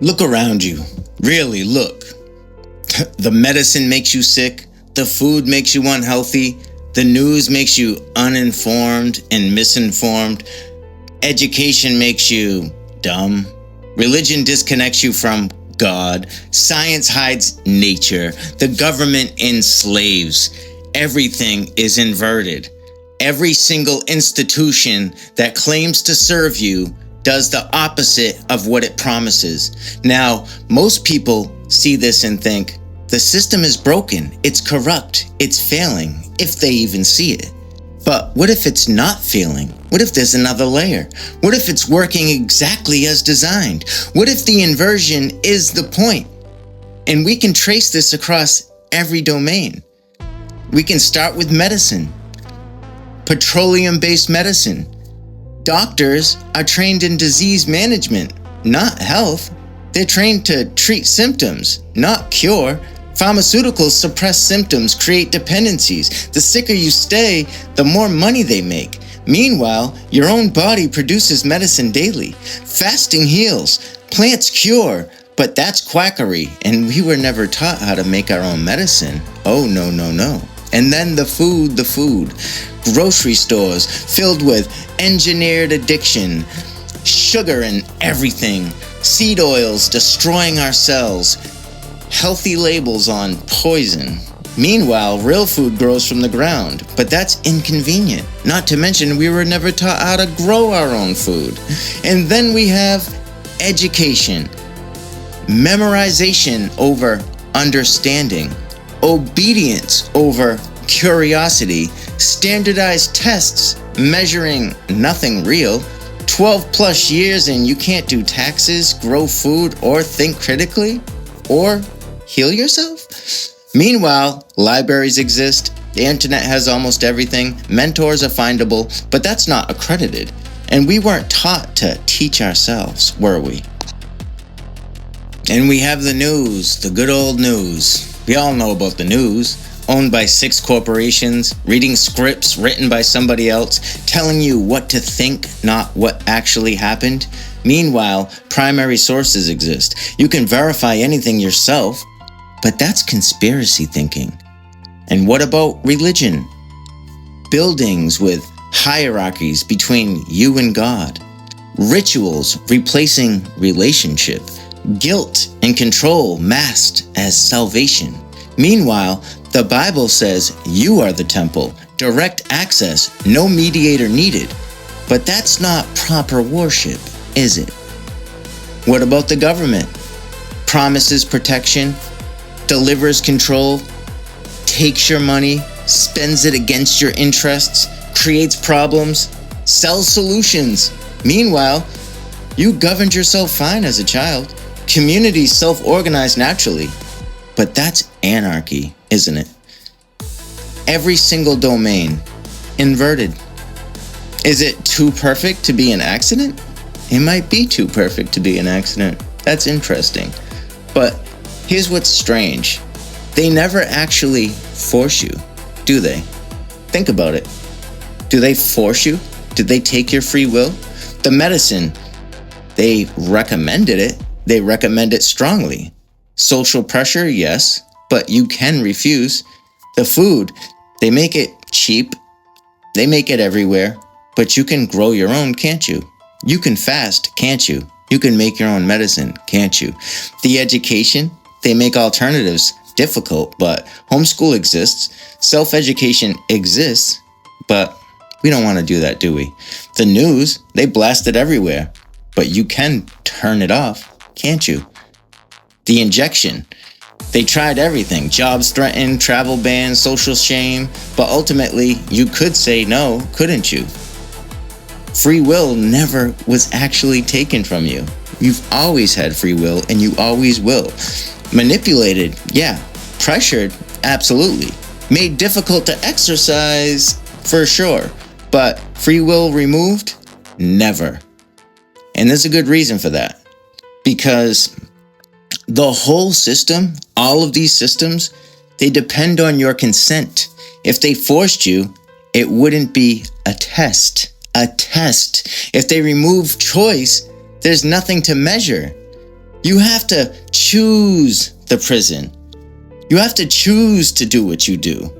Look around you. Really, look. The medicine makes you sick. The food makes you unhealthy. The news makes you uninformed and misinformed. Education makes you dumb. Religion disconnects you from God. Science hides nature. The government enslaves. Everything is inverted. Every single institution that claims to serve you does the opposite of what it promises. Now, most people see this and think, the system is broken, it's corrupt, it's failing, if they even see it. But what if it's not failing? What if there's another layer? What if it's working exactly as designed? What if the inversion is the point? And we can trace this across every domain. We can start with medicine. Petroleum-based medicine. Doctors are trained in disease management, not health. They're trained to treat symptoms, not cure. Pharmaceuticals suppress symptoms, create dependencies. The sicker you stay, the more money they make. Meanwhile, your own body produces medicine daily. Fasting heals, plants cure, but that's quackery, and we were never taught how to make our own medicine. Oh, no, no, no. And then the food. Grocery stores filled with engineered addiction, sugar in everything, seed oils destroying our cells, healthy labels on poison. Meanwhile, real food grows from the ground, but that's inconvenient. Not to mention, we were never taught how to grow our own food. And then we have education, memorization over understanding, obedience over curiosity, standardized tests measuring nothing real, 12 plus years and you can't do taxes, grow food, or think critically, or heal yourself? Meanwhile, libraries exist, the internet has almost everything, mentors are findable, but that's not accredited. And we weren't taught to teach ourselves, were we? And we have the news, the good old news. We all know about the news. Owned by 6 corporations, reading scripts written by somebody else, telling you what to think, not what actually happened. Meanwhile, primary sources exist. You can verify anything yourself, but that's conspiracy thinking. And what about religion? Buildings with hierarchies between you and God. Rituals replacing relationship. Guilt and control masked as salvation. Meanwhile, the Bible says you are the temple, direct access, no mediator needed. But that's not proper worship, is it? What about the government? Promises protection, delivers control, takes your money, spends it against your interests, creates problems, sells solutions. Meanwhile, you governed yourself fine as a child. Communities self-organize naturally. But that's anarchy, isn't it? Every single domain, inverted. Is it too perfect to be an accident? It might be too perfect to be an accident. That's interesting. But here's what's strange. They never actually force you, do they? Think about it. Do they force you? Did they take your free will? The medicine, they recommended it. They recommend it strongly. Social pressure, yes, but you can refuse. The food, they make it cheap. They make it everywhere, but you can grow your own, can't you? You can fast, can't you? You can make your own medicine, can't you? The education, they make alternatives difficult, but homeschool exists. Self-education exists, but we don't want to do that, do we? The news, they blast it everywhere, but you can turn it off, can't you? The injection, they tried everything. Jobs threatened, travel bans, social shame, but ultimately you could say no, couldn't you? Free will never was actually taken from you. You've always had free will and you always will. Manipulated, yeah. Pressured, absolutely. Made difficult to exercise, for sure. But free will removed? Never. And there's a good reason for that. Because the whole system, all of these systems, they depend on your consent. If they forced you, it wouldn't be a test. A test. If they remove choice, there's nothing to measure. You have to choose the prison. You have to choose to do what you do.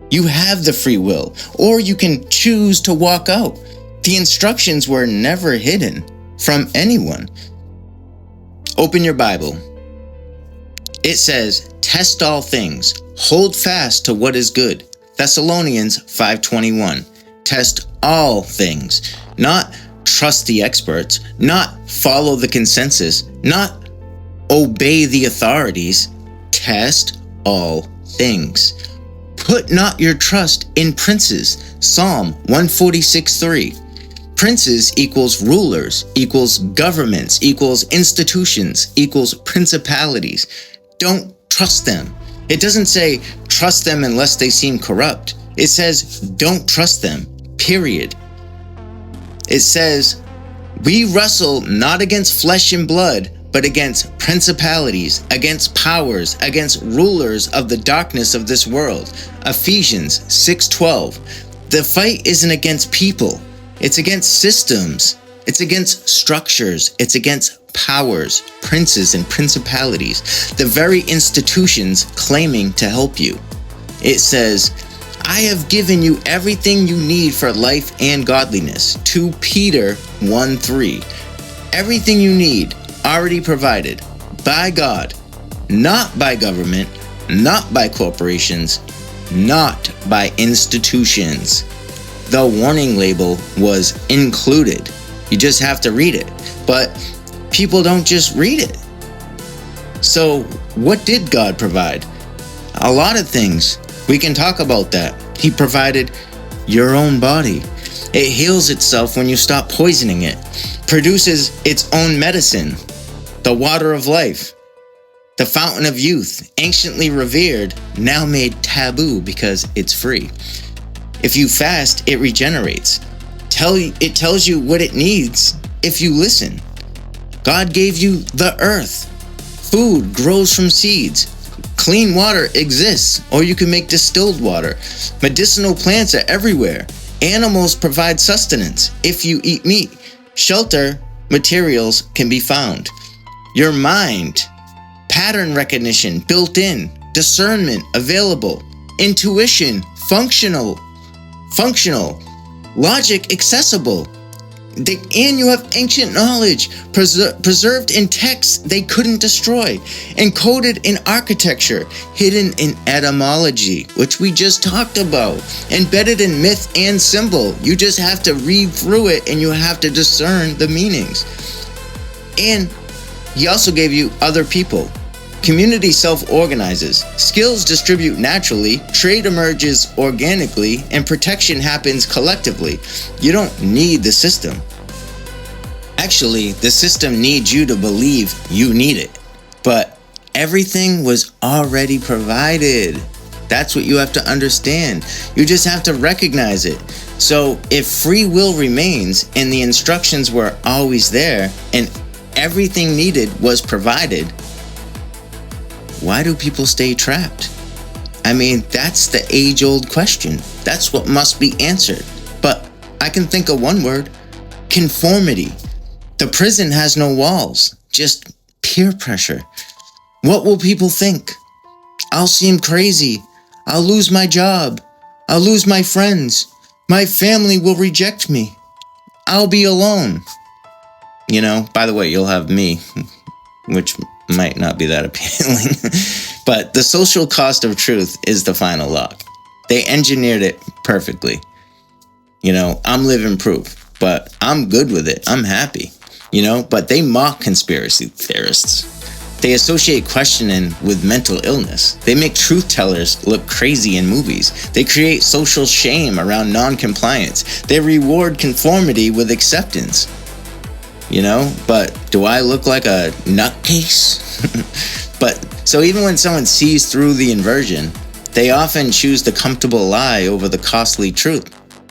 You have the free will, or you can choose to walk out. The instructions were never hidden from anyone. Open your Bible. It says, test all things, hold fast to what is good. Thessalonians 5:21. Test all things, not trust the experts, not follow the consensus, not obey the authorities. Test all things. Put not your trust in princes. Psalm 146:3. Princes equals rulers, equals governments, equals institutions, equals principalities. Don't trust them. It doesn't say trust them unless they seem corrupt. It says don't trust them, period. It says we wrestle not against flesh and blood, but against principalities, against powers, against rulers of the darkness of this world. Ephesians 6:12. The fight isn't against people. It's against systems. It's against structures. It's against powers, princes, and principalities, the very institutions claiming to help you. It says, I have given you everything you need for life and godliness. 2 Peter 1:3. Everything you need already provided by God, not by government, not by corporations, not by institutions. The warning label was included. You just have to read it. But people don't just read it. So what did God provide? A lot of things. We can talk about that. He provided your own body. It heals itself when you stop poisoning it. Produces its own medicine. The water of life. The fountain of youth. Anciently revered, now made taboo because it's free. If you fast, it regenerates. It tells you what it needs if you listen. God gave you the earth. Food grows from seeds. Clean water exists, or you can make distilled water. Medicinal plants are everywhere. Animals provide sustenance if you eat meat. Shelter materials can be found. Your mind, pattern recognition built in, discernment available, intuition functional, logic accessible. And you have ancient knowledge preserved in texts they couldn't destroy, encoded in architecture, hidden in etymology, which we just talked about, embedded in myth and symbol. You just have to read through it and you have to discern the meanings. And he also gave you other people. Community self-organizes, skills distribute naturally, trade emerges organically, and protection happens collectively. You don't need the system. Actually, the system needs you to believe you need it. But everything was already provided. That's what you have to understand. You just have to recognize it. So if free will remains and the instructions were always there and everything needed was provided, why do people stay trapped? I mean, that's the age-old question. That's what must be answered. But I can think of one word: conformity. The prison has no walls, just peer pressure. What will people think? I'll seem crazy. I'll lose my job. I'll lose my friends. My family will reject me. I'll be alone. By the way, you'll have me, which might not be that appealing. But the social cost of truth is the final lock. They engineered it perfectly. I'm living proof, but I'm good with it. I'm happy. But they mock conspiracy theorists. They associate questioning with mental illness. They make truth tellers look crazy in movies. They create social shame around non-compliance. They reward conformity with acceptance. But do I look like a nutcase? But so even when someone sees through the inversion, they often choose the comfortable lie over the costly truth.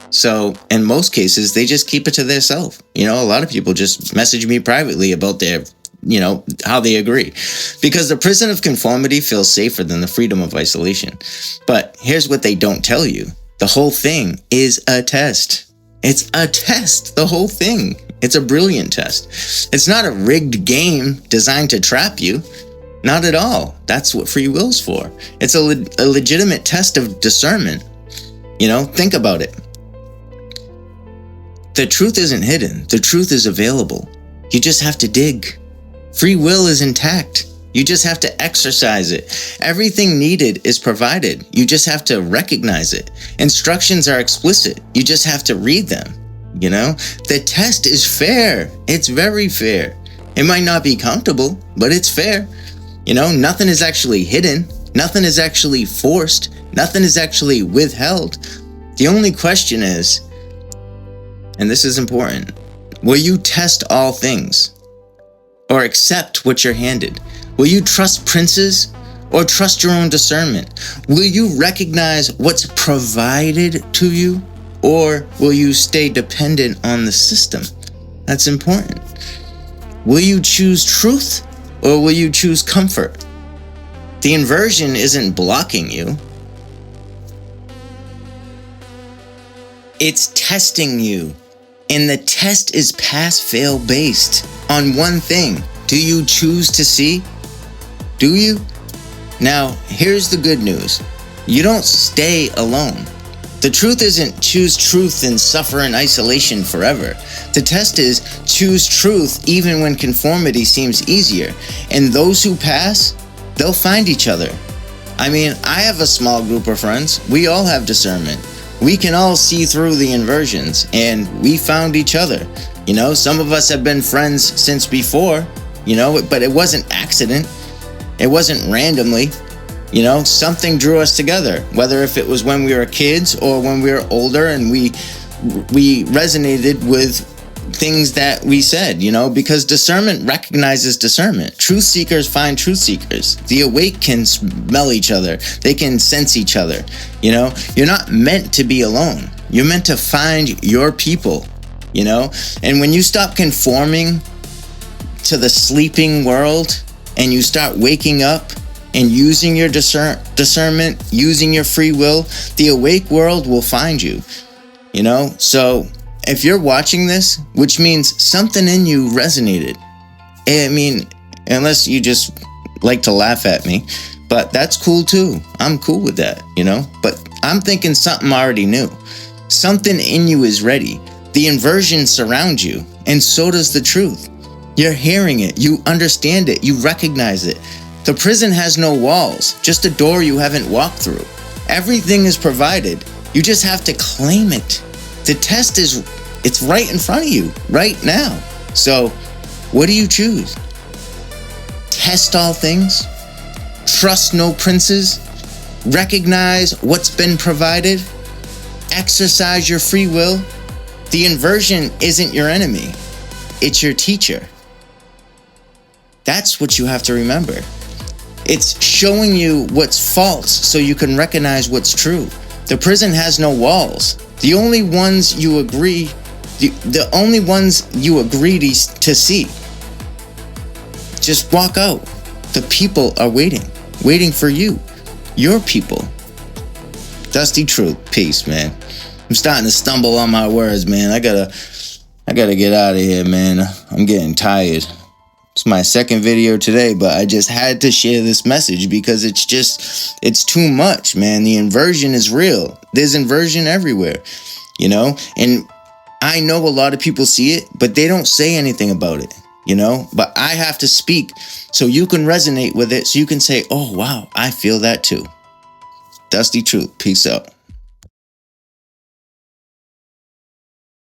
So in most cases, they just keep it to themselves. A lot of people just message me privately about their, how they agree. Because the prison of conformity feels safer than the freedom of isolation. But here's what they don't tell you. The whole thing is a test. It's a test, the whole thing. It's a brilliant test. It's not a rigged game designed to trap you. Not at all. That's what free will's for. It's a legitimate test of discernment. Think about it. The truth isn't hidden. The truth is available. You just have to dig. Free will is intact. You just have to exercise it. Everything needed is provided. You just have to recognize it. Instructions are explicit. You just have to read them. The test is fair. It's very fair. It might not be comfortable, but it's fair. Nothing is actually hidden. Nothing is actually forced. Nothing is actually withheld. The only question is, and this is important, will you test all things or accept what you're handed? Will you trust princes or trust your own discernment? Will you recognize what's provided to you, or will you stay dependent on the system? That's important. Will you choose truth or will you choose comfort? The inversion isn't blocking you. It's testing you. And the test is pass-fail based on one thing. Do you choose to see? Do you? Now, here's the good news. You don't stay alone. The truth isn't choose truth and suffer in isolation forever. The test is choose truth even when conformity seems easier. And those who pass, they'll find each other. I have a small group of friends. We all have discernment. We can all see through the inversions, and we found each other. Some of us have been friends since before, but it wasn't accident. It wasn't randomly. Something drew us together, whether if it was when we were kids or when we were older, and we resonated with things that we said, because discernment recognizes discernment. Truth seekers find truth seekers. The awake can smell each other. They can sense each other. You're not meant to be alone. You're meant to find your people, and when you stop conforming to the sleeping world and you start waking up and using your discernment, using your free will, the awake world will find you, So if you're watching this, which means something in you resonated. Unless you just like to laugh at me, but that's cool too. I'm cool with that, But I'm thinking something already new. Something in you is ready. The inversion surrounds you, and so does the truth. You're hearing it. You understand it. You recognize it. The prison has no walls, just a door you haven't walked through. Everything is provided. You just have to claim it. The test it's right in front of you, right now. So, what do you choose? Test all things? Trust no princes? Recognize what's been provided? Exercise your free will? The inversion isn't your enemy. It's your teacher. That's what you have to remember. It's showing you what's false so you can recognize what's true. The prison has no walls. The only ones you agree to see. Just walk out. The people are waiting for you. Your people. Dusty Truth. Peace, man. I'm starting to stumble on my words, man. I gotta get out of here, man. I'm getting tired. It's my second video today, but I just had to share this message because it's too much, man. The inversion is real. There's inversion everywhere, and I know a lot of people see it, but they don't say anything about it, but I have to speak so you can resonate with it, so you can say, oh, wow, I feel that too. Dusty Truth. Peace out.